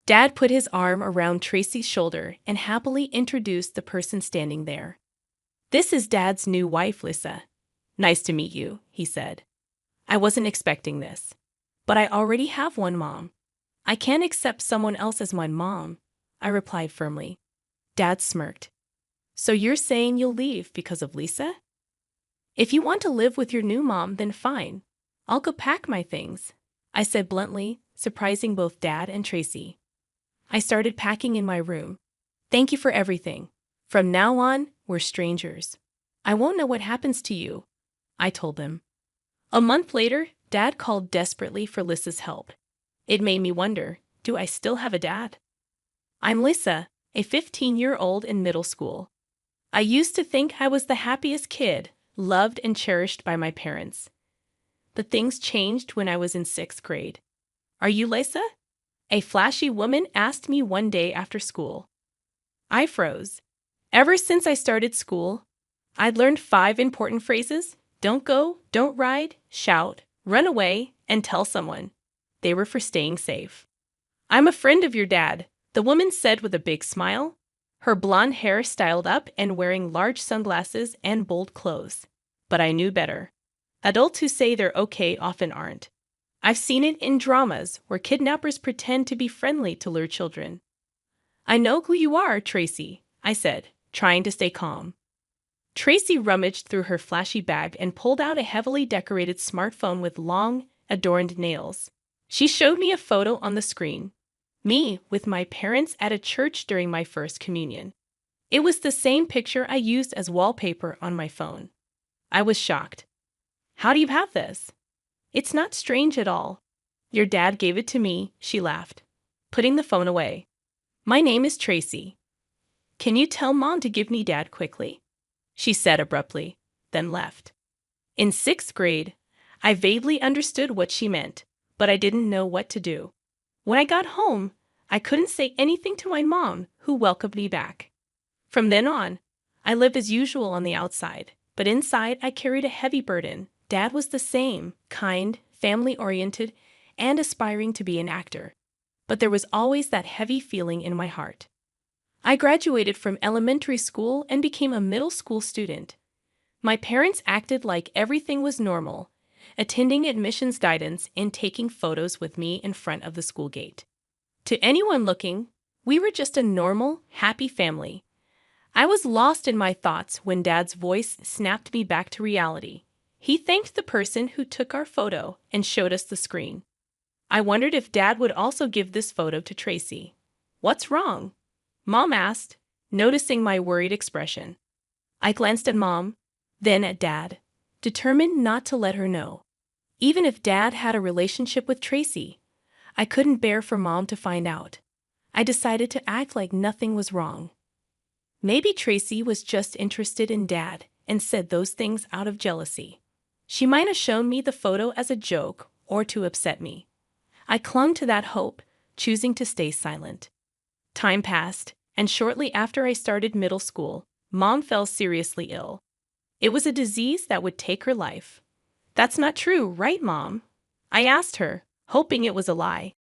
Dad put his arm around Tracy's shoulder and happily introduced the person standing there. "This is Dad's new wife, Lisa. Nice to meet you," he said. "I wasn't expecting this. But I already have one mom. I can't accept someone else as my mom," I replied firmly. Dad smirked. "So you're saying you'll leave because of Lisa? If you want to live with your new mom, then fine. I'll go pack my things," I said bluntly, surprising both Dad and Tracy. I started packing in my room. "Thank you for everything. From now on, we're strangers. I won't know what happens to you," I told them. A month later, Dad called desperately for Lisa's help. It made me wonder, do I still have a dad? I'm Lisa, a 15-year-old in middle school. I used to think I was the happiest kid, loved and cherished by my parents. But things changed when I was in 6th grade. "Are you Lisa?" a flashy woman asked me one day after school. I froze. Ever since I started school, I'd learned 5 important phrases: don't go, don't ride, shout, run away, and tell someone. They were for staying safe. "I'm a friend of your dad," the woman said with a big smile, her blonde hair styled up and wearing large sunglasses and bold clothes. But I knew better. Adults who say they're okay often aren't. I've seen it in dramas where kidnappers pretend to be friendly to lure children. "I know who you are, Tracy," I said, trying to stay calm. Tracy rummaged through her flashy bag and pulled out a heavily decorated smartphone with long, adorned nails. She showed me a photo on the screen. Me with my parents at a church during my first communion. It was the same picture I used as wallpaper on my phone. I was shocked. "How do you have this?" "It's not strange at all. Your dad gave it to me," she laughed, putting the phone away. "My name is Tracy. Can you tell Mom to give me Dad quickly?" she said abruptly, then left. In 6th grade, I vaguely understood what she meant, but I didn't know what to do. When I got home, I couldn't say anything to my mom, who welcomed me back. From then on, I lived as usual on the outside, but inside I carried a heavy burden. Dad was the same, kind, family-oriented, and aspiring to be an actor. But there was always that heavy feeling in my heart. I graduated from elementary school and became a middle school student. My parents acted like everything was normal, attending admissions guidance and taking photos with me in front of the school gate. To anyone looking, we were just a normal, happy family. I was lost in my thoughts when Dad's voice snapped me back to reality. He thanked the person who took our photo and showed us the screen. I wondered if Dad would also give this photo to Tracy. "What's wrong?" Mom asked, noticing my worried expression. I glanced at Mom, then at Dad, determined not to let her know. Even if Dad had a relationship with Tracy, I couldn't bear for Mom to find out. I decided to act like nothing was wrong. Maybe Tracy was just interested in Dad and said those things out of jealousy. She might have shown me the photo as a joke or to upset me. I clung to that hope, choosing to stay silent. Time passed, and shortly after I started middle school, Mom fell seriously ill. It was a disease that would take her life. "That's not true, right, Mom?" I asked her, hoping it was a lie.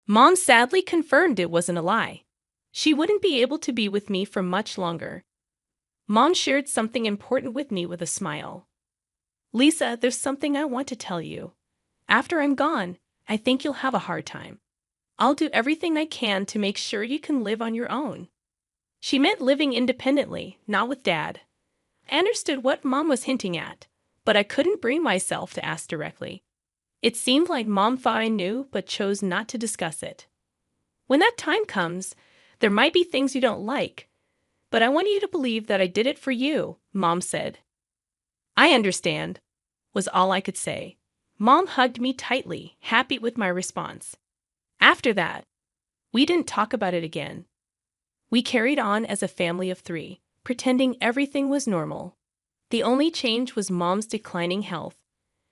Mom sadly confirmed it wasn't a lie. She wouldn't be able to be with me for much longer. Mom shared something important with me with a smile. "Lisa, there's something I want to tell you. After I'm gone, I think you'll have a hard time. I'll do everything I can to make sure you can live on your own." She meant living independently, not with Dad. I understood what Mom was hinting at, but I couldn't bring myself to ask directly. It seemed like Mom thought I knew, but chose not to discuss it. "When that time comes, there might be things you don't like, but I want you to believe that I did it for you," Mom said. "I understand," was all I could say. Mom hugged me tightly, happy with my response. After that, we didn't talk about it again. We carried on as a family of 3, pretending everything was normal. The only change was Mom's declining health.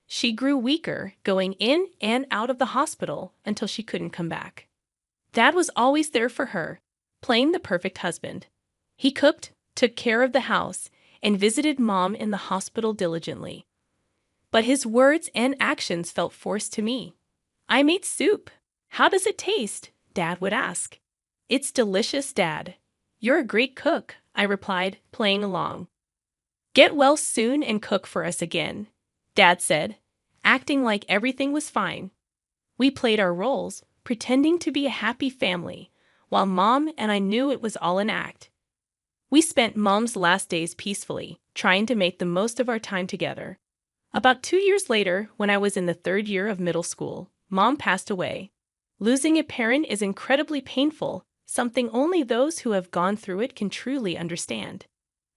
She grew weaker, going in and out of the hospital until she couldn't come back. Dad was always there for her, playing the perfect husband. He cooked, took care of the house, and visited Mom in the hospital diligently. But his words and actions felt forced to me. "I made soup. How does it taste?" Dad would ask. "It's delicious, Dad." "You're a great cook," I replied, playing along. "Get well soon and cook for us again," Dad said, acting like everything was fine. We played our roles, pretending to be a happy family, while Mom and I knew it was all an act. We spent Mom's last days peacefully, trying to make the most of our time together. About 2 years later, when I was in the third year of middle school, Mom passed away. Losing a parent is incredibly painful, something only those who have gone through it can truly understand.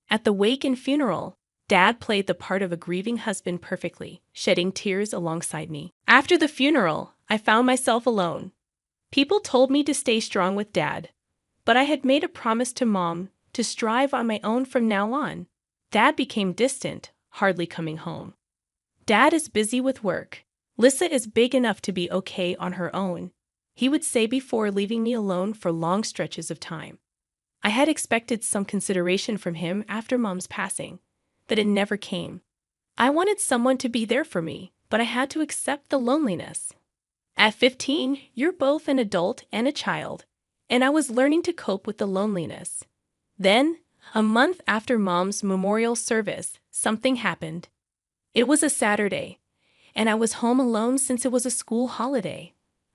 At the wake and funeral, Dad played the part of a grieving husband perfectly, shedding tears alongside me. After the funeral, I found myself alone. People told me to stay strong with Dad, but I had made a promise to Mom to strive on my own from now on. Dad became distant, hardly coming home. "Dad is busy with work. Lissa is big enough to be okay on her own," he would say before leaving me alone for long stretches of time. I had expected some consideration from him after Mom's passing, but it never came. I wanted someone to be there for me, but I had to accept the loneliness. At 15, you're both an adult and a child, and I was learning to cope with the loneliness. Then, a month after Mom's memorial service, something happened. It was a Saturday, and I was home alone since it was a school holiday.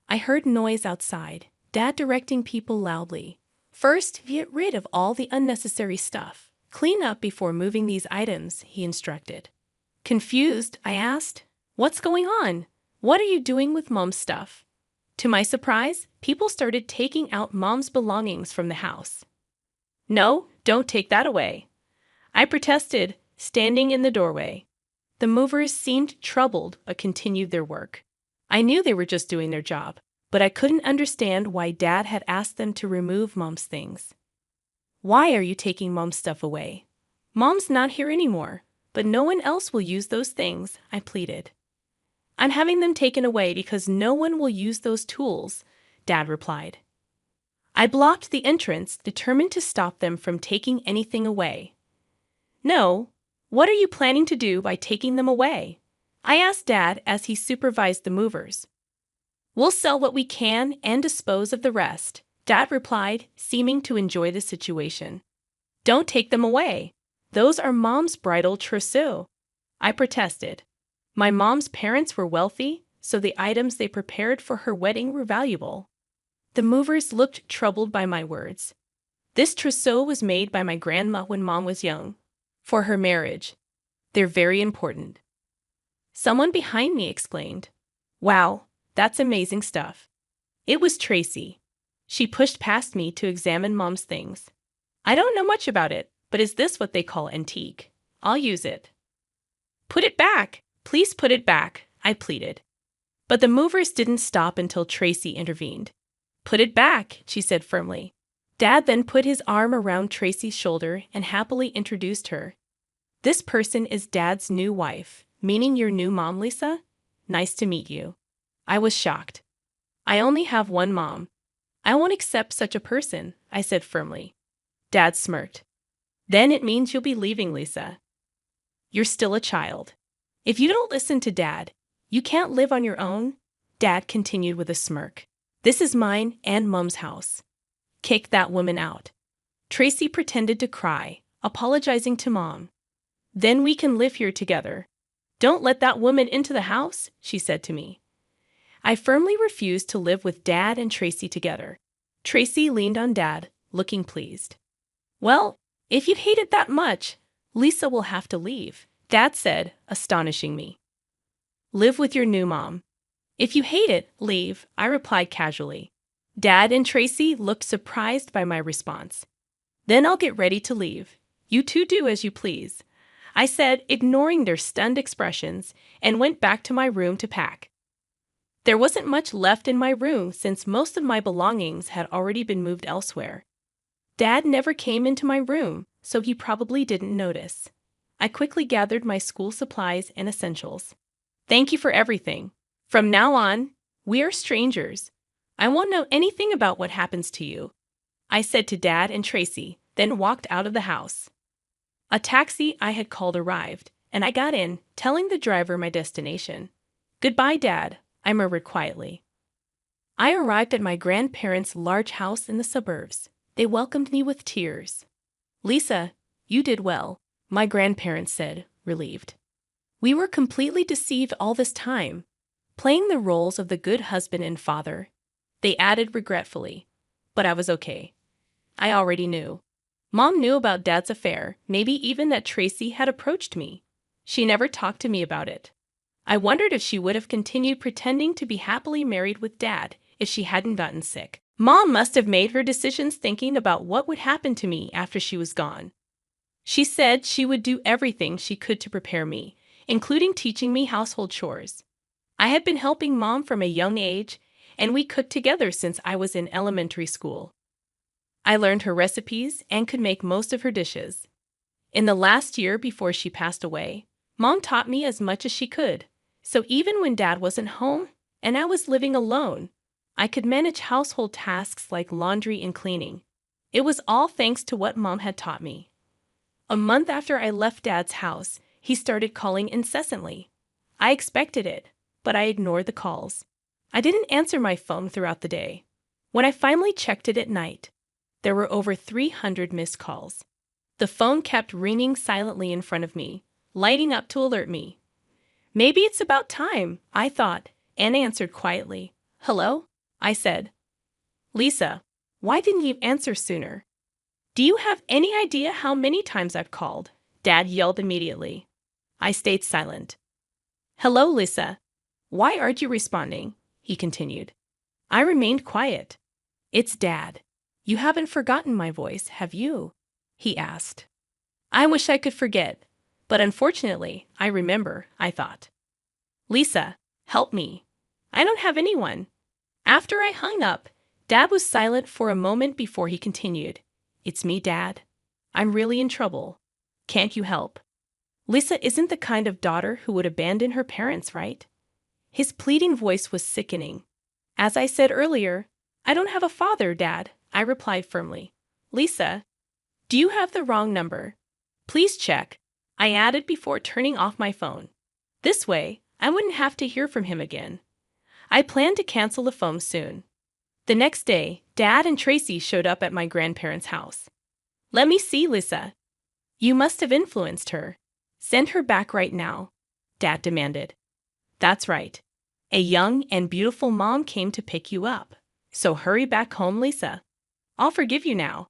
I heard noise outside, Dad directing people loudly. "First, get rid of all the unnecessary stuff. Clean up before moving these items," he instructed. Confused, I asked, "What's going on? What are you doing with Mom's stuff?" To my surprise, people started taking out Mom's belongings from the house. "No, don't take that away," I protested, standing in the doorway. The movers seemed troubled but continued their work. I knew they were just doing their job, but I couldn't understand why Dad had asked them to remove Mom's things. "Why are you taking Mom's stuff away? Mom's not here anymore, but no one else will use those things," I pleaded. "I'm having them taken away because no one will use those tools," Dad replied. I blocked the entrance, determined to stop them from taking anything away. "No, what are you planning to do by taking them away?" I asked Dad as he supervised the movers. "We'll sell what we can and dispose of the rest," Dad replied, seeming to enjoy the situation. "Don't take them away. Those are Mom's bridal trousseau," I protested. My mom's parents were wealthy, so the items they prepared for her wedding were valuable. The movers looked troubled by my words. "This trousseau was made by my grandma when Mom was young, for her marriage. They're very important." Someone behind me exclaimed, "Wow, that's amazing stuff." It was Tracy. She pushed past me to examine Mom's things. "I don't know much about it, but is this what they call antique? I'll use it." "Put it back! Please put it back," I pleaded. But the movers didn't stop until Tracy intervened. "Put it back," she said firmly. Dad then put his arm around Tracy's shoulder and happily introduced her. "This person is Dad's new wife, meaning your new mom, Lisa? Nice to meet you." I was shocked. "I only have one mom. I won't accept such a person," I said firmly. Dad smirked. "Then it means you'll be leaving, Lisa. You're still a child. If you don't listen to Dad, you can't live on your own," Dad continued with a smirk. "This is mine and Mom's house. Kick that woman out." Tracy pretended to cry, apologizing to Mom. "Then we can live here together." "Don't let that woman into the house," she said to me. I firmly refused to live with Dad and Tracy together. Tracy leaned on Dad, looking pleased. "Well, if you hate it that much, Lisa will have to leave," Dad said, astonishing me. "Live with your new mom." "If you hate it, leave," I replied casually. Dad and Tracy looked surprised by my response. "Then I'll get ready to leave. You two do as you please," I said, ignoring their stunned expressions, and went back to my room to pack. There wasn't much left in my room since most of my belongings had already been moved elsewhere. Dad never came into my room, so he probably didn't notice. I quickly gathered my school supplies and essentials. "Thank you for everything. From now on, we are strangers. I won't know anything about what happens to you," I said to Dad and Tracy, then walked out of the house. A taxi I had called arrived, and I got in, telling the driver my destination. "Goodbye, Dad," I murmured quietly. I arrived at my grandparents' large house in the suburbs. They welcomed me with tears. Lisa, you did well, my grandparents said, relieved. We were completely deceived all this time, playing the roles of the good husband and father. They added regretfully. But I was okay. I already knew. Mom knew about Dad's affair, maybe even that Tracy had approached me. She never talked to me about it. I wondered if she would have continued pretending to be happily married with Dad if she hadn't gotten sick. Mom must have made her decisions thinking about what would happen to me after she was gone. She said she would do everything she could to prepare me, including teaching me household chores. I had been helping Mom from a young age, and we cooked together since I was in elementary school. I learned her recipes and could make most of her dishes. In the last year before she passed away, Mom taught me as much as she could, so even when Dad wasn't home and I was living alone, I could manage household tasks like laundry and cleaning. It was all thanks to what Mom had taught me. A month after I left Dad's house, he started calling incessantly. I expected it, but I ignored the calls. I didn't answer my phone throughout the day. When I finally checked it at night, there were over 300 missed calls. The phone kept ringing silently in front of me, lighting up to alert me. Maybe it's about time, I thought, and answered quietly. Hello? I said. Lisa, why didn't you answer sooner? Do you have any idea how many times I've called? Dad yelled immediately. I stayed silent. Hello, Lisa. Why aren't you responding? He continued. I remained quiet. It's Dad. You haven't forgotten my voice, have you? He asked. I wish I could forget, but unfortunately, I remember, I thought. Lisa, help me. I don't have anyone. After I hung up, Dad was silent for a moment before he continued. It's me, Dad. I'm really in trouble. Can't you help? Lisa isn't the kind of daughter who would abandon her parents, right? His pleading voice was sickening. As I said earlier, I don't have a father, Dad, I replied firmly. Lisa, do you have the wrong number? Please check, I added before turning off my phone. This way, I wouldn't have to hear from him again. I planned to cancel the phone soon. The next day, Dad and Tracy showed up at my grandparents' house. Let me see, Lisa. You must have influenced her. Send her back right now, Dad demanded. That's right. A young and beautiful mom came to pick you up. So hurry back home, Lisa. I'll forgive you now.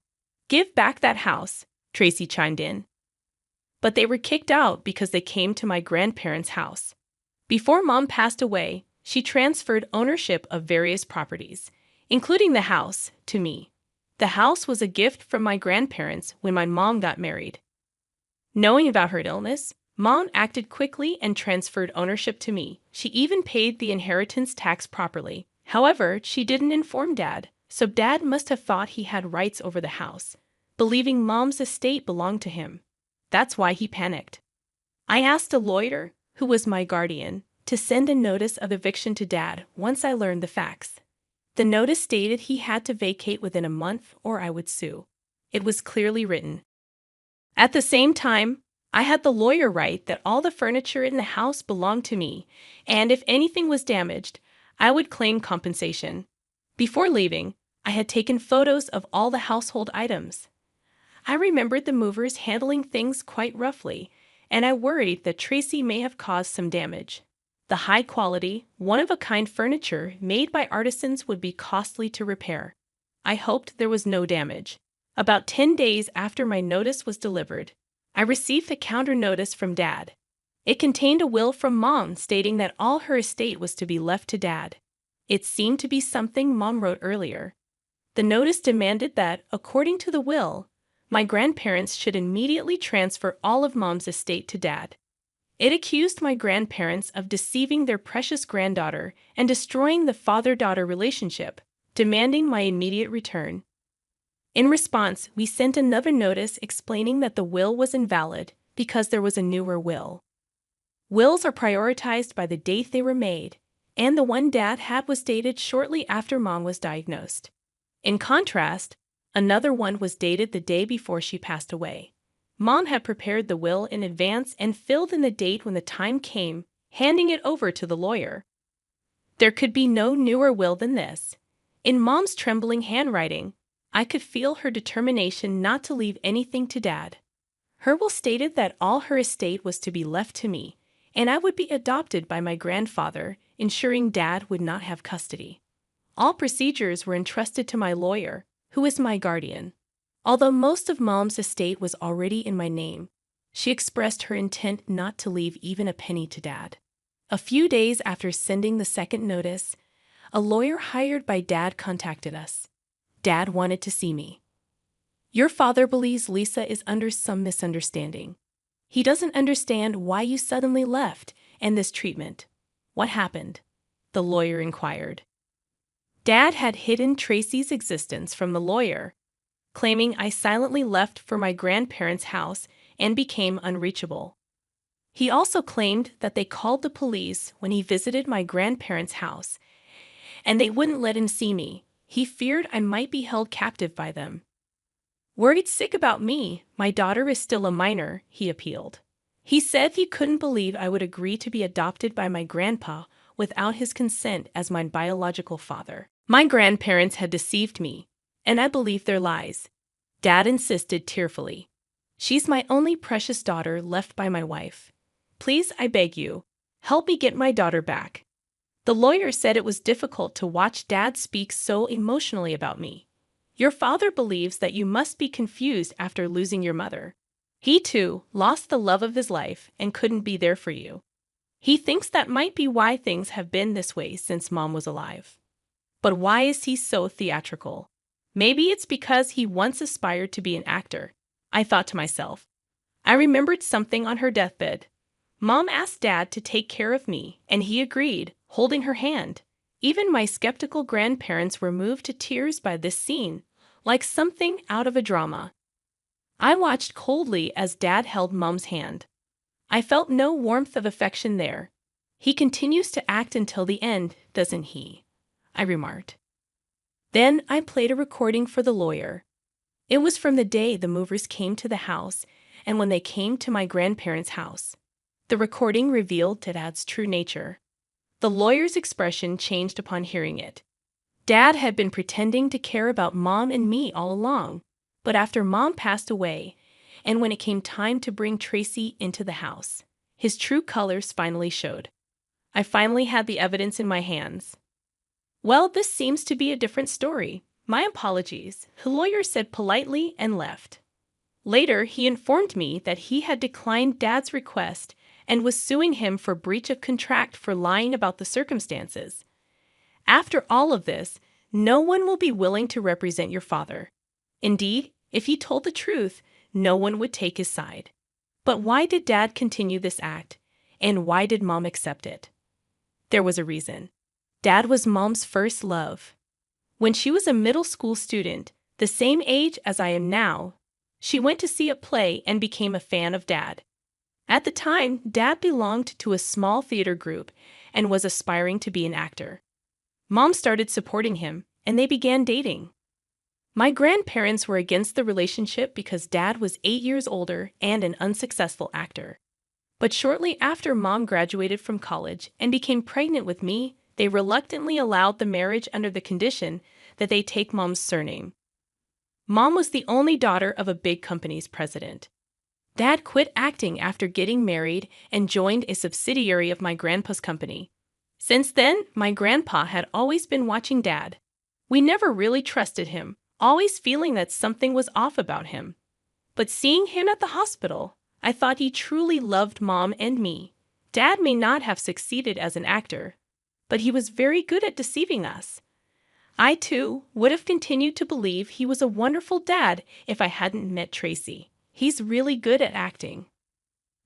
Give back that house, Tracy chimed in. But they were kicked out because they came to my grandparents' house. Before Mom passed away, she transferred ownership of various properties, including the house, to me. The house was a gift from my grandparents when my mom got married. Knowing about her illness, Mom acted quickly and transferred ownership to me. She even paid the inheritance tax properly. However, she didn't inform Dad, so Dad must have thought he had rights over the house, believing Mom's estate belonged to him. That's why he panicked. I asked a lawyer, who was my guardian, to send a notice of eviction to Dad once I learned the facts. The notice stated he had to vacate within a month or I would sue. It was clearly written. At the same time, I had the lawyer write that all the furniture in the house belonged to me, and if anything was damaged, I would claim compensation. Before leaving, I had taken photos of all the household items. I remembered the movers handling things quite roughly, and I worried that Tracy may have caused some damage. The high-quality, one-of-a-kind furniture made by artisans would be costly to repair. I hoped there was no damage. About 10 days after my notice was delivered, I received a counter notice from Dad. It contained a will from Mom stating that all her estate was to be left to Dad. It seemed to be something Mom wrote earlier. The notice demanded that, according to the will, my grandparents should immediately transfer all of Mom's estate to Dad. It accused my grandparents of deceiving their precious granddaughter and destroying the father-daughter relationship, demanding my immediate return. In response, we sent another notice explaining that the will was invalid because there was a newer will. Wills are prioritized by the date they were made, and the one Dad had was dated shortly after Mom was diagnosed. In contrast, another one was dated the day before she passed away. Mom had prepared the will in advance and filled in the date when the time came, handing it over to the lawyer. There could be no newer will than this. In Mom's trembling handwriting, I could feel her determination not to leave anything to Dad. Her will stated that all her estate was to be left to me, and I would be adopted by my grandfather, ensuring Dad would not have custody. All procedures were entrusted to my lawyer, who is my guardian. Although most of Mom's estate was already in my name, she expressed her intent not to leave even a penny to Dad. A few days after sending the second notice, a lawyer hired by Dad contacted us. Dad wanted to see me. Your father believes Lisa is under some misunderstanding. He doesn't understand why you suddenly left and this treatment. What happened? The lawyer inquired. Dad had hidden Tracy's existence from the lawyer, claiming I silently left for my grandparents' house and became unreachable. He also claimed that they called the police when he visited my grandparents' house, and they wouldn't let him see me. He feared I might be held captive by them. Worried sick about me, my daughter is still a minor, he appealed. He said he couldn't believe I would agree to be adopted by my grandpa without his consent as my biological father. My grandparents had deceived me, and I believed their lies. Dad insisted tearfully. She's my only precious daughter left by my wife. Please, I beg you, help me get my daughter back. The lawyer said it was difficult to watch Dad speak so emotionally about me. Your father believes that you must be confused after losing your mother. He, too, lost the love of his life and couldn't be there for you. He thinks that might be why things have been this way since Mom was alive. But why is he so theatrical? Maybe it's because he once aspired to be an actor, I thought to myself. I remembered something on her deathbed. Mom asked Dad to take care of me, and he agreed, holding her hand. Even my skeptical grandparents were moved to tears by this scene, like something out of a drama. I watched coldly as Dad held Mom's hand. I felt no warmth of affection there. He continues to act until the end, doesn't he? I remarked. Then I played a recording for the lawyer. It was from the day the movers came to the house and when they came to my grandparents' house. The recording revealed Dad's true nature. The lawyer's expression changed upon hearing it. Dad had been pretending to care about Mom and me all along, but after Mom passed away, and when it came time to bring Tracy into the house, his true colors finally showed. I finally had the evidence in my hands. Well, this seems to be a different story. My apologies, the lawyer said politely and left. Later, he informed me that he had declined Dad's request and was suing him for breach of contract for lying about the circumstances. After all of this, no one will be willing to represent your father. Indeed, if he told the truth, no one would take his side. But why did Dad continue this act, and why did Mom accept it? There was a reason. Dad was Mom's first love. When she was a middle school student, the same age as I am now, she went to see a play and became a fan of Dad. At the time, Dad belonged to a small theater group and was aspiring to be an actor. Mom started supporting him, and they began dating. My grandparents were against the relationship because Dad was 8 years older and an unsuccessful actor. But shortly after Mom graduated from college and became pregnant with me, they reluctantly allowed the marriage under the condition that they take Mom's surname. Mom was the only daughter of a big company's president. Dad quit acting after getting married and joined a subsidiary of my grandpa's company. Since then, my grandpa had always been watching Dad. We never really trusted him, always feeling that something was off about him. But seeing him at the hospital, I thought he truly loved Mom and me. Dad may not have succeeded as an actor, but he was very good at deceiving us. I, too, would have continued to believe he was a wonderful dad if I hadn't met Tracy. He's really good at acting.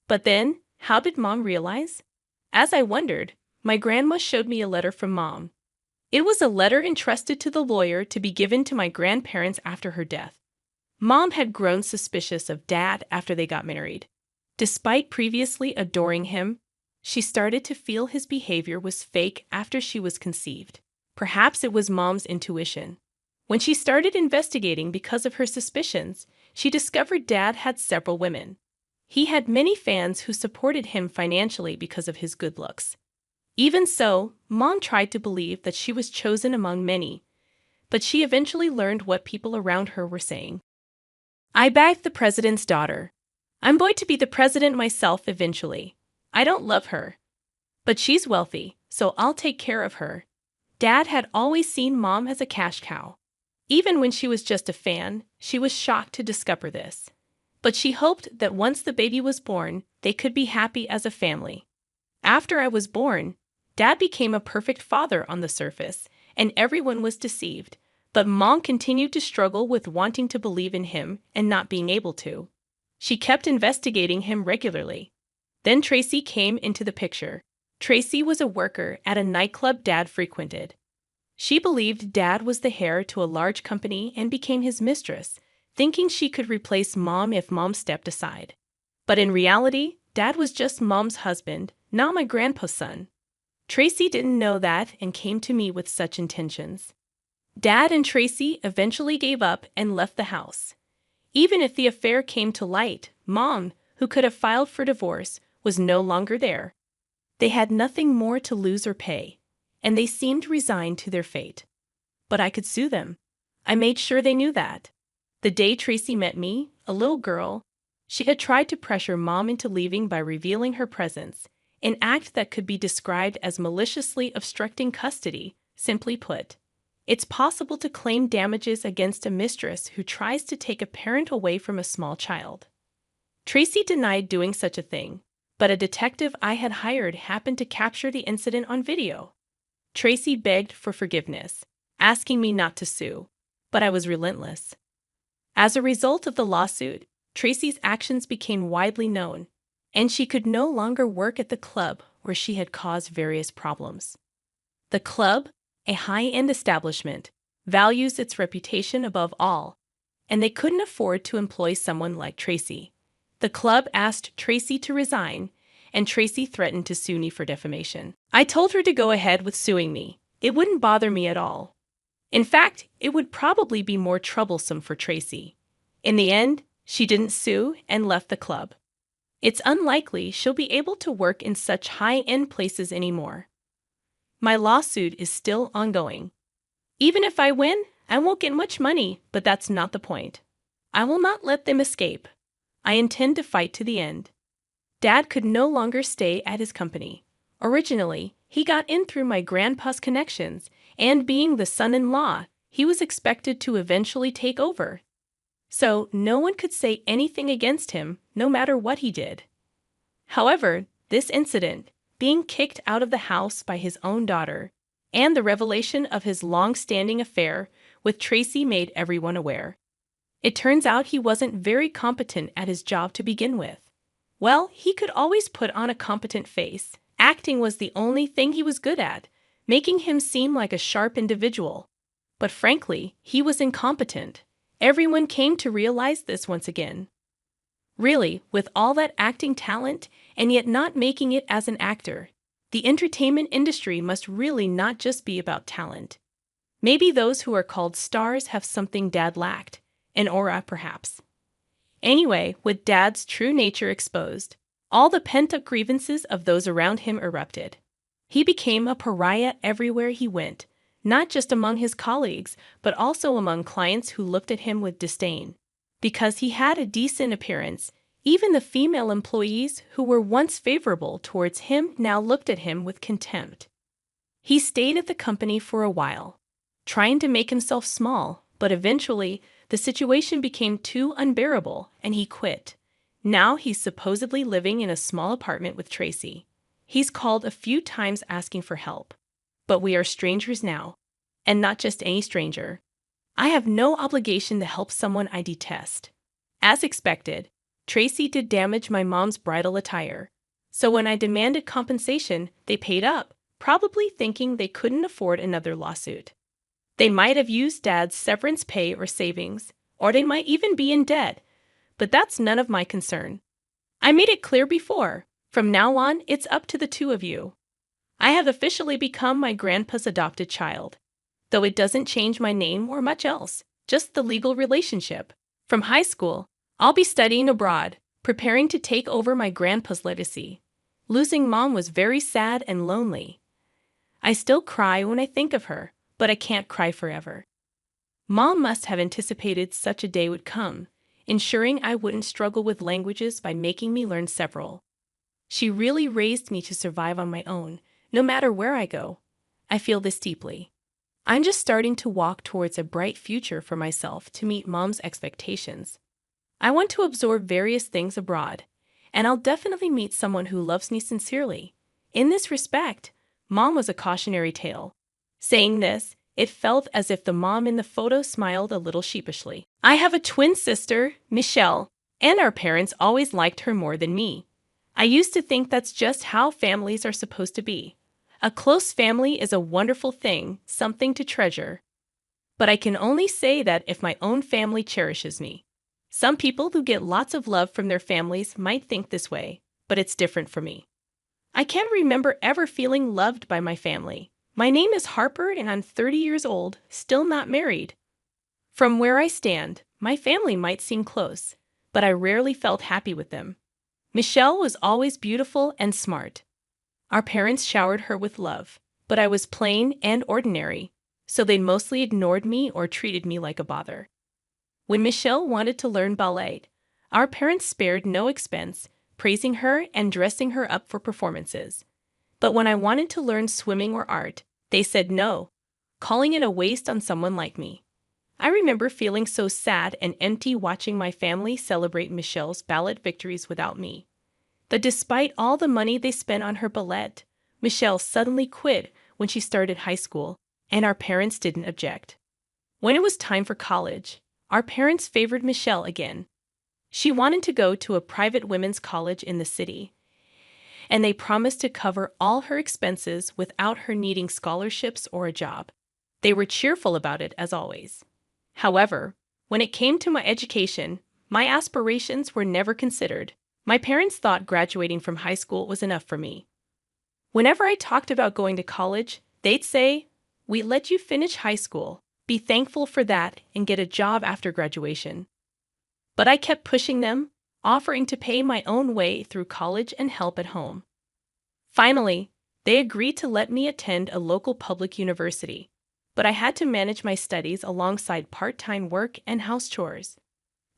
But then, how did Mom realize? As I wondered, my grandma showed me a letter from Mom. It was a letter entrusted to the lawyer to be given to my grandparents after her death. Mom had grown suspicious of Dad after they got married. Despite previously adoring him, she started to feel his behavior was fake after she was conceived. Perhaps it was Mom's intuition. When she started investigating because of her suspicions, she discovered Dad had several women. He had many fans who supported him financially because of his good looks. Even so, Mom tried to believe that she was chosen among many, but she eventually learned what people around her were saying. I bagged the president's daughter. I'm going to be the president myself eventually. I don't love her, but she's wealthy, so I'll take care of her. Dad had always seen Mom as a cash cow. Even when she was just a fan, she was shocked to discover this. But she hoped that once the baby was born, they could be happy as a family. After I was born, Dad became a perfect father on the surface, and everyone was deceived. But Mom continued to struggle with wanting to believe in him and not being able to. She kept investigating him regularly. Then Tracy came into the picture. Tracy was a worker at a nightclub Dad frequented. She believed Dad was the heir to a large company and became his mistress, thinking she could replace Mom if Mom stepped aside. But in reality, Dad was just Mom's husband, not my grandpa's son. Tracy didn't know that and came to me with such intentions. Dad and Tracy eventually gave up and left the house. Even if the affair came to light, Mom, who could have filed for divorce, was no longer there. They had nothing more to lose or pay, and they seemed resigned to their fate. But I could sue them. I made sure they knew that. The day Tracy met me, a little girl, she had tried to pressure Mom into leaving by revealing her presence, an act that could be described as maliciously obstructing custody. Simply put, it's possible to claim damages against a mistress who tries to take a parent away from a small child. Tracy denied doing such a thing, but a detective I had hired happened to capture the incident on video. Tracy begged for forgiveness, asking me not to sue, but I was relentless. As a result of the lawsuit, Tracy's actions became widely known, and she could no longer work at the club where she had caused various problems. The club, a high-end establishment, values its reputation above all, and they couldn't afford to employ someone like Tracy. The club asked Tracy to resign, and Tracy threatened to sue me for defamation. I told her to go ahead with suing me. It wouldn't bother me at all. In fact, it would probably be more troublesome for Tracy. In the end, she didn't sue and left the club. It's unlikely she'll be able to work in such high-end places anymore. My lawsuit is still ongoing. Even if I win, I won't get much money, but that's not the point. I will not let them escape. I intend to fight to the end. Dad could no longer stay at his company. Originally, he got in through my grandpa's connections, and being the son-in-law, he was expected to eventually take over. So no one could say anything against him, no matter what he did. However, this incident, being kicked out of the house by his own daughter, and the revelation of his long-standing affair with Tracy made everyone aware. It turns out he wasn't very competent at his job to begin with. Well, he could always put on a competent face. Acting was the only thing he was good at, making him seem like a sharp individual. But frankly, he was incompetent. Everyone came to realize this once again. Really, with all that acting talent, and yet not making it as an actor, the entertainment industry must really not just be about talent. Maybe those who are called stars have something Dad lacked, an aura perhaps. Anyway, with Dad's true nature exposed, all the pent-up grievances of those around him erupted. He became a pariah everywhere he went, not just among his colleagues, but also among clients who looked at him with disdain. Because he had a decent appearance, even the female employees who were once favorable towards him now looked at him with contempt. He stayed at the company for a while, trying to make himself small, but eventually the situation became too unbearable and he quit. Now he's supposedly living in a small apartment with Tracy. He's called a few times asking for help. But we are strangers now, and not just any stranger. I have no obligation to help someone I detest. As expected, Tracy did damage my mom's bridal attire. So when I demanded compensation, they paid up, probably thinking they couldn't afford another lawsuit. They might have used Dad's severance pay or savings, or they might even be in debt, but that's none of my concern. I made it clear before. From now on, it's up to the two of you. I have officially become my grandpa's adopted child, though it doesn't change my name or much else, just the legal relationship. From high school, I'll be studying abroad, preparing to take over my grandpa's legacy. Losing Mom was very sad and lonely, I still cry when I think of her, but I can't cry forever. Mom must have anticipated such a day would come, ensuring I wouldn't struggle with languages by making me learn several. She really raised me to survive on my own, no matter where I go. I feel this deeply. I'm just starting to walk towards a bright future for myself to meet Mom's expectations. I want to absorb various things abroad, and I'll definitely meet someone who loves me sincerely. In this respect, Mom was a cautionary tale. Saying this, it felt as if the mom in the photo smiled a little sheepishly. I have a twin sister, Michelle, and our parents always liked her more than me. I used to think that's just how families are supposed to be. A close family is a wonderful thing, something to treasure. But I can only say that if my own family cherishes me. Some people who get lots of love from their families might think this way, but it's different for me. I can't remember ever feeling loved by my family. My name is Harper and I'm 30 years old, still not married. From where I stand, my family might seem close, but I rarely felt happy with them. Michelle was always beautiful and smart. Our parents showered her with love, but I was plain and ordinary, so they mostly ignored me or treated me like a bother. When Michelle wanted to learn ballet, our parents spared no expense, praising her and dressing her up for performances. But when I wanted to learn swimming or art, they said no, calling it a waste on someone like me. I remember feeling so sad and empty watching my family celebrate Michelle's ballet victories without me. But despite all the money they spent on her ballet, Michelle suddenly quit when she started high school, and our parents didn't object. When it was time for college, our parents favored Michelle again. She wanted to go to a private women's college in the city, and they promised to cover all her expenses without her needing scholarships or a job. They were cheerful about it, as always. However, when it came to my education, my aspirations were never considered. My parents thought graduating from high school was enough for me. Whenever I talked about going to college, they'd say, "We let you finish high school. Be thankful for that and get a job after graduation." But I kept pushing them, offering to pay my own way through college and help at home. Finally, they agreed to let me attend a local public university, but I had to manage my studies alongside part-time work and house chores.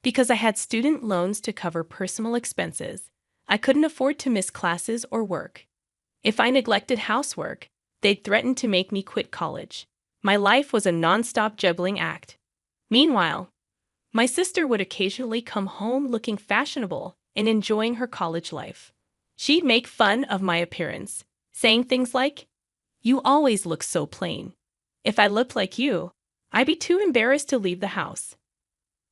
Because I had student loans to cover personal expenses, I couldn't afford to miss classes or work. If I neglected housework, they'd threaten to make me quit college. My life was a non-stop juggling act. Meanwhile, my sister would occasionally come home looking fashionable and enjoying her college life. She'd make fun of my appearance, saying things like, "You always look so plain. If I looked like you, I'd be too embarrassed to leave the house."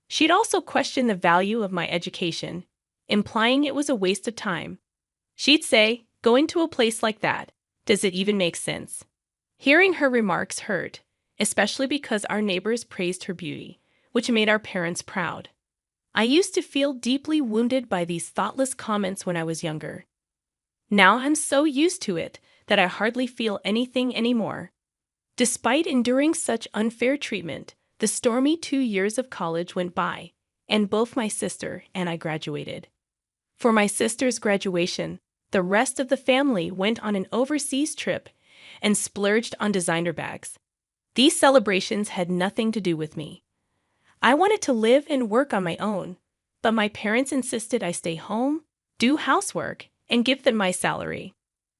She'd also question the value of my education, implying it was a waste of time. She'd say, "Going to a place like that, does it even make sense?" Hearing her remarks hurt, especially because our neighbors praised her beauty, which made our parents proud. I used to feel deeply wounded by these thoughtless comments when I was younger. Now I'm so used to it that I hardly feel anything anymore. Despite enduring such unfair treatment, the stormy 2 years of college went by, and both my sister and I graduated. For my sister's graduation, the rest of the family went on an overseas trip and splurged on designer bags. These celebrations had nothing to do with me. I wanted to live and work on my own, but my parents insisted I stay home, do housework, and give them my salary.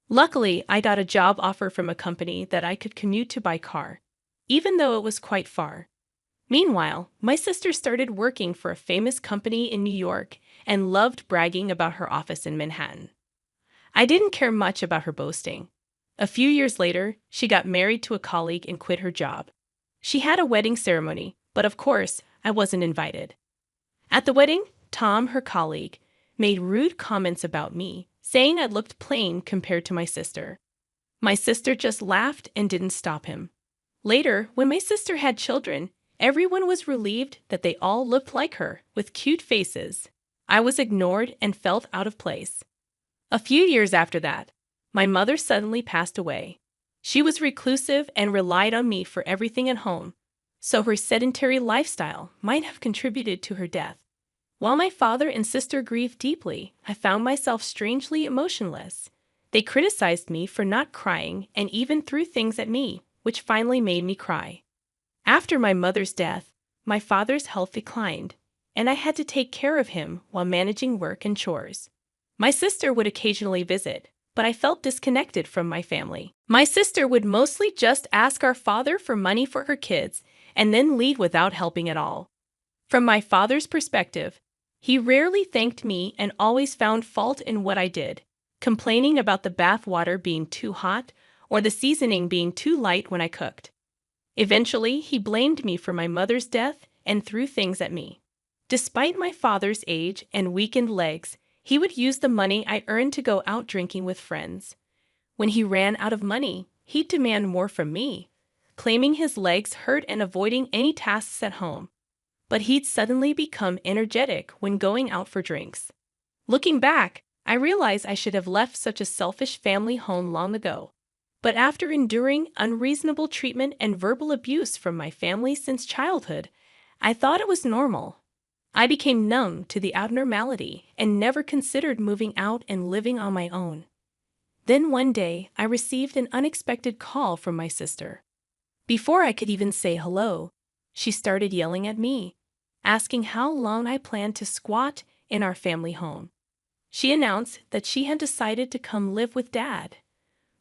Luckily, I got a job offer from a company that I could commute to by car, even though it was quite far. Meanwhile, my sister started working for a famous company in New York and loved bragging about her office in Manhattan. I didn't care much about her boasting. A few years later, she got married to a colleague and quit her job. She had a wedding ceremony, but of course, I wasn't invited. At the wedding, Tom, her colleague, made rude comments about me, saying I looked plain compared to my sister. My sister just laughed and didn't stop him. Later, when my sister had children, everyone was relieved that they all looked like her, with cute faces. I was ignored and felt out of place. A few years after that, my mother suddenly passed away. She was reclusive and relied on me for everything at home, so her sedentary lifestyle might have contributed to her death. While my father and sister grieved deeply, I found myself strangely emotionless. They criticized me for not crying and even threw things at me, which finally made me cry. After my mother's death, my father's health declined, and I had to take care of him while managing work and chores. My sister would occasionally visit, but I felt disconnected from my family. My sister would mostly just ask our father for money for her kids and then leave without helping at all. From my father's perspective, he rarely thanked me and always found fault in what I did, complaining about the bath water being too hot or the seasoning being too light when I cooked. Eventually, he blamed me for my mother's death and threw things at me. Despite my father's age and weakened legs, he would use the money I earned to go out drinking with friends. When he ran out of money, he'd demand more from me, claiming his legs hurt and avoiding any tasks at home. But he'd suddenly become energetic when going out for drinks. Looking back, I realize I should have left such a selfish family home long ago. But after enduring unreasonable treatment and verbal abuse from my family since childhood, I thought it was normal. I became numb to the abnormality and never considered moving out and living on my own. Then one day, I received an unexpected call from my sister. Before I could even say hello, she started yelling at me, asking how long I planned to squat in our family home. She announced that she had decided to come live with Dad.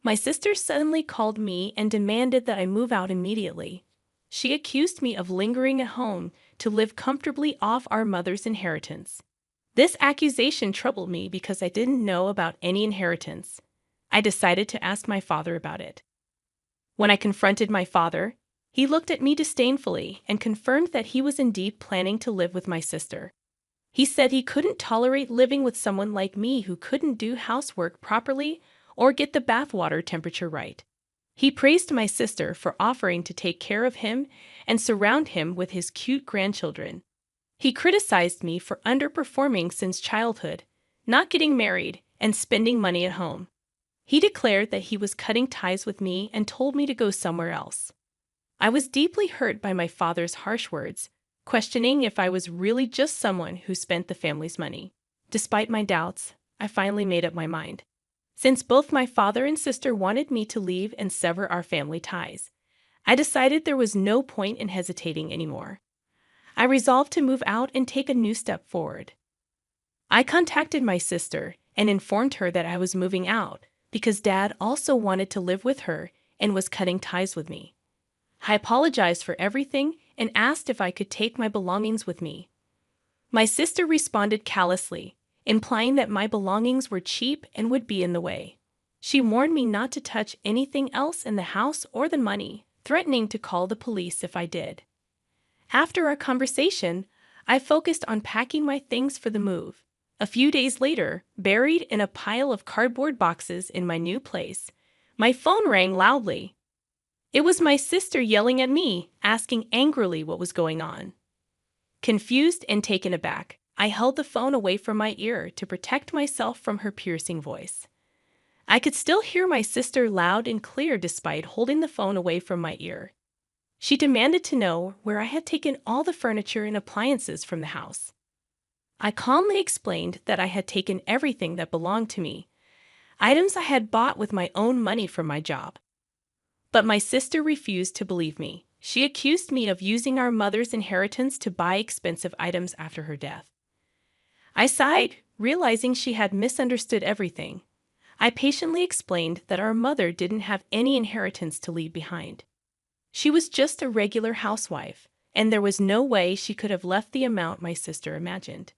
My sister suddenly called me and demanded that I move out immediately. She accused me of lingering at home to live comfortably off our mother's inheritance. This accusation troubled me because I didn't know about any inheritance. I decided to ask my father about it. When I confronted my father, he looked at me disdainfully and confirmed that he was indeed planning to live with my sister. He said he couldn't tolerate living with someone like me who couldn't do housework properly or get the bathwater temperature right. He praised my sister for offering to take care of him and surround him with his cute grandchildren. He criticized me for underperforming since childhood, not getting married, and spending money at home. He declared that he was cutting ties with me and told me to go somewhere else. I was deeply hurt by my father's harsh words, questioning if I was really just someone who spent the family's money. Despite my doubts, I finally made up my mind. Since both my father and sister wanted me to leave and sever our family ties, I decided there was no point in hesitating anymore. I resolved to move out and take a new step forward. I contacted my sister and informed her that I was moving out because Dad also wanted to live with her and was cutting ties with me. I apologized for everything and asked if I could take my belongings with me. My sister responded callously, implying that my belongings were cheap and would be in the way. She warned me not to touch anything else in the house or the money, threatening to call the police if I did. After our conversation, I focused on packing my things for the move. A few days later, buried in a pile of cardboard boxes in my new place, my phone rang loudly. It was my sister yelling at me, asking angrily what was going on. Confused and taken aback, I held the phone away from my ear to protect myself from her piercing voice. I could still hear my sister loud and clear despite holding the phone away from my ear. She demanded to know where I had taken all the furniture and appliances from the house. I calmly explained that I had taken everything that belonged to me, items I had bought with my own money from my job. But my sister refused to believe me. She accused me of using our mother's inheritance to buy expensive items after her death. I sighed, realizing she had misunderstood everything. I patiently explained that our mother didn't have any inheritance to leave behind. She was just a regular housewife, and there was no way she could have left the amount my sister imagined.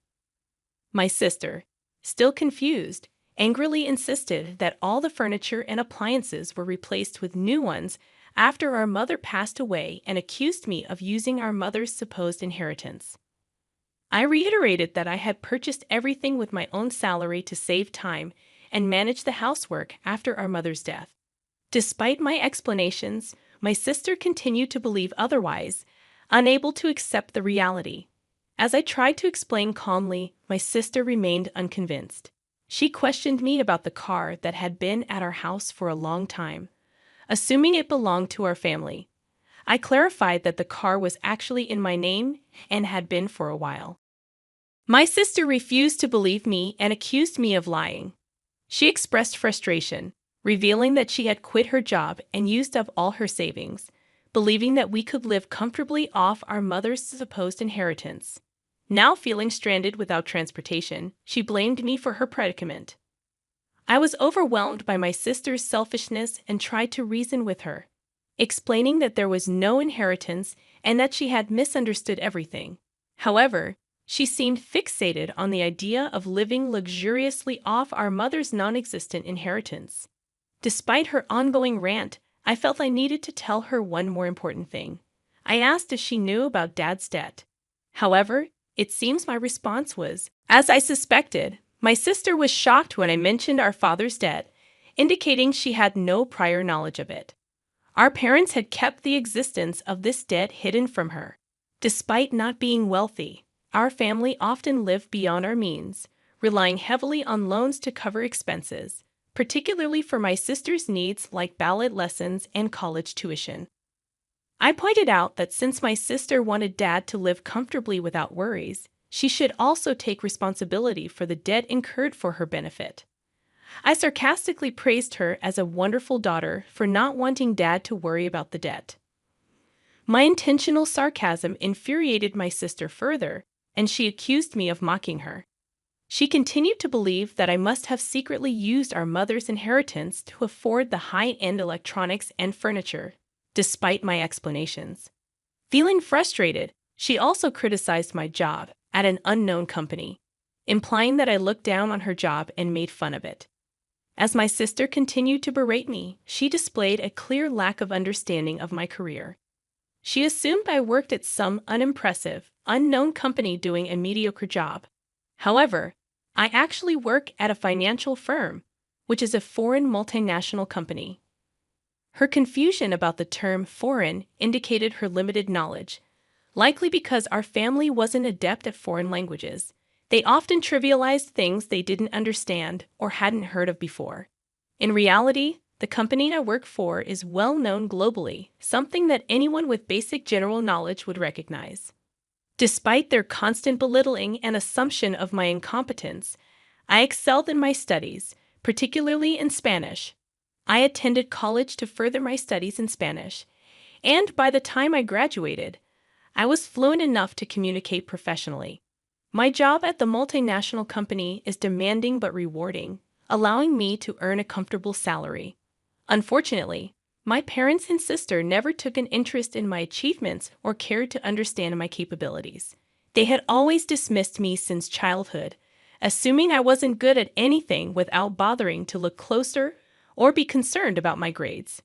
My sister, still confused, angrily insisted that all the furniture and appliances were replaced with new ones after our mother passed away and accused me of using our mother's supposed inheritance. I reiterated that I had purchased everything with my own salary to save time and manage the housework after our mother's death. Despite my explanations, my sister continued to believe otherwise, unable to accept the reality. As I tried to explain calmly, my sister remained unconvinced. She questioned me about the car that had been at our house for a long time, assuming it belonged to our family. I clarified that the car was actually in my name and had been for a while. My sister refused to believe me and accused me of lying. She expressed frustration, revealing that she had quit her job and used up all her savings, believing that we could live comfortably off our mother's supposed inheritance. Now feeling stranded without transportation, she blamed me for her predicament. I was overwhelmed by my sister's selfishness and tried to reason with her, explaining that there was no inheritance and that she had misunderstood everything. However, she seemed fixated on the idea of living luxuriously off our mother's non-existent inheritance. Despite her ongoing rant, I felt I needed to tell her one more important thing. I asked if she knew about Dad's debt. However, it seems my response was, as I suspected. My sister was shocked when I mentioned our father's debt, indicating she had no prior knowledge of it. Our parents had kept the existence of this debt hidden from her. Despite not being wealthy, our family often lived beyond our means, relying heavily on loans to cover expenses, particularly for my sister's needs like ballet lessons and college tuition. I pointed out that since my sister wanted Dad to live comfortably without worries, she should also take responsibility for the debt incurred for her benefit. I sarcastically praised her as a wonderful daughter for not wanting Dad to worry about the debt. My intentional sarcasm infuriated my sister further, and she accused me of mocking her. She continued to believe that I must have secretly used our mother's inheritance to afford the high-end electronics and furniture, despite my explanations. Feeling frustrated, she also criticized my job at an unknown company, implying that I looked down on her job and made fun of it. As my sister continued to berate me, she displayed a clear lack of understanding of my career. She assumed I worked at some unimpressive, unknown company doing a mediocre job. However, I actually work at a financial firm, which is a foreign multinational company. Her confusion about the term foreign indicated her limited knowledge, likely because our family wasn't adept at foreign languages. They often trivialized things they didn't understand or hadn't heard of before. In reality, the company I work for is well known globally, something that anyone with basic general knowledge would recognize. Despite their constant belittling and assumption of my incompetence, I excelled in my studies, particularly in Spanish. I attended college to further my studies in Spanish, and by the time I graduated, I was fluent enough to communicate professionally. My job at the multinational company is demanding but rewarding, allowing me to earn a comfortable salary. Unfortunately, my parents and sister never took an interest in my achievements or cared to understand my capabilities. They had always dismissed me since childhood, assuming I wasn't good at anything without bothering to look closer or be concerned about my grades.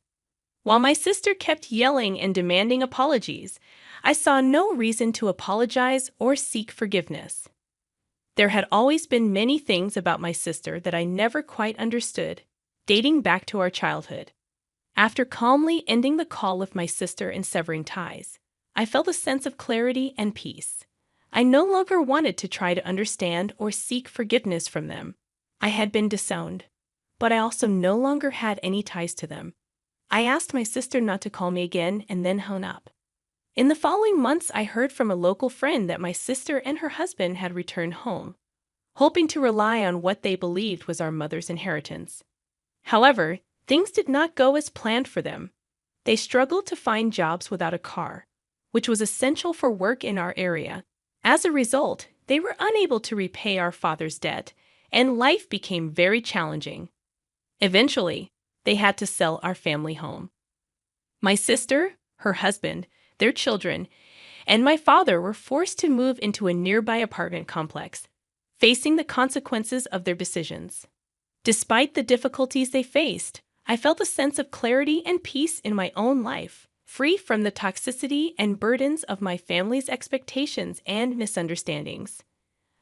While my sister kept yelling and demanding apologies, I saw no reason to apologize or seek forgiveness. There had always been many things about my sister that I never quite understood, dating back to our childhood. After calmly ending the call with my sister and severing ties, I felt a sense of clarity and peace. I no longer wanted to try to understand or seek forgiveness from them. I had been disowned, but I also no longer had any ties to them. I asked my sister not to call me again and then hung up. In the following months, I heard from a local friend that my sister and her husband had returned home, hoping to rely on what they believed was our mother's inheritance. However, things did not go as planned for them. They struggled to find jobs without a car, which was essential for work in our area. As a result, they were unable to repay our father's debt, and life became very challenging. Eventually, they had to sell our family home. My sister, her husband, their children, and my father were forced to move into a nearby apartment complex, facing the consequences of their decisions. Despite the difficulties they faced, I felt a sense of clarity and peace in my own life, free from the toxicity and burdens of my family's expectations and misunderstandings.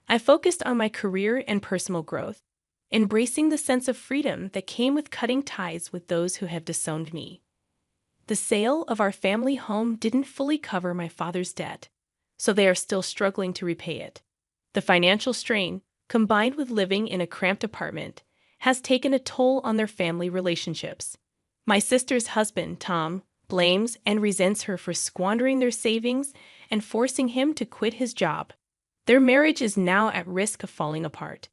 I focused on my career and personal growth, embracing the sense of freedom that came with cutting ties with those who have disowned me. The sale of our family home didn't fully cover my father's debt, so they are still struggling to repay it. The financial strain, combined with living in a cramped apartment, has taken a toll on their family relationships. My sister's husband, Tom, blames and resents her for squandering their savings and forcing him to quit his job. Their marriage is now at risk of falling apart.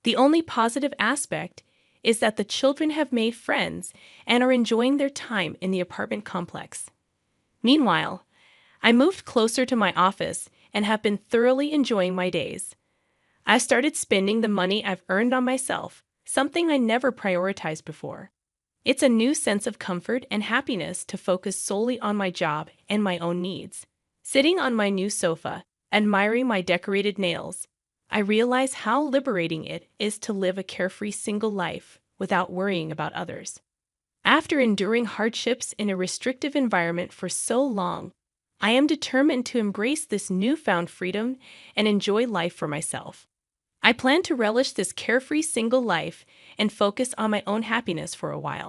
The only positive aspect is that the children have made friends and are enjoying their time in the apartment complex. Meanwhile, I moved closer to my office and have been thoroughly enjoying my days. I started spending the money I've earned on myself, something I never prioritized before. It's a new sense of comfort and happiness to focus solely on my job and my own needs. Sitting on my new sofa, admiring my decorated nails, I realize how liberating it is to live a carefree single life without worrying about others. After enduring hardships in a restrictive environment for so long, I am determined to embrace this newfound freedom and enjoy life for myself. I plan to relish this carefree single life and focus on my own happiness for a while.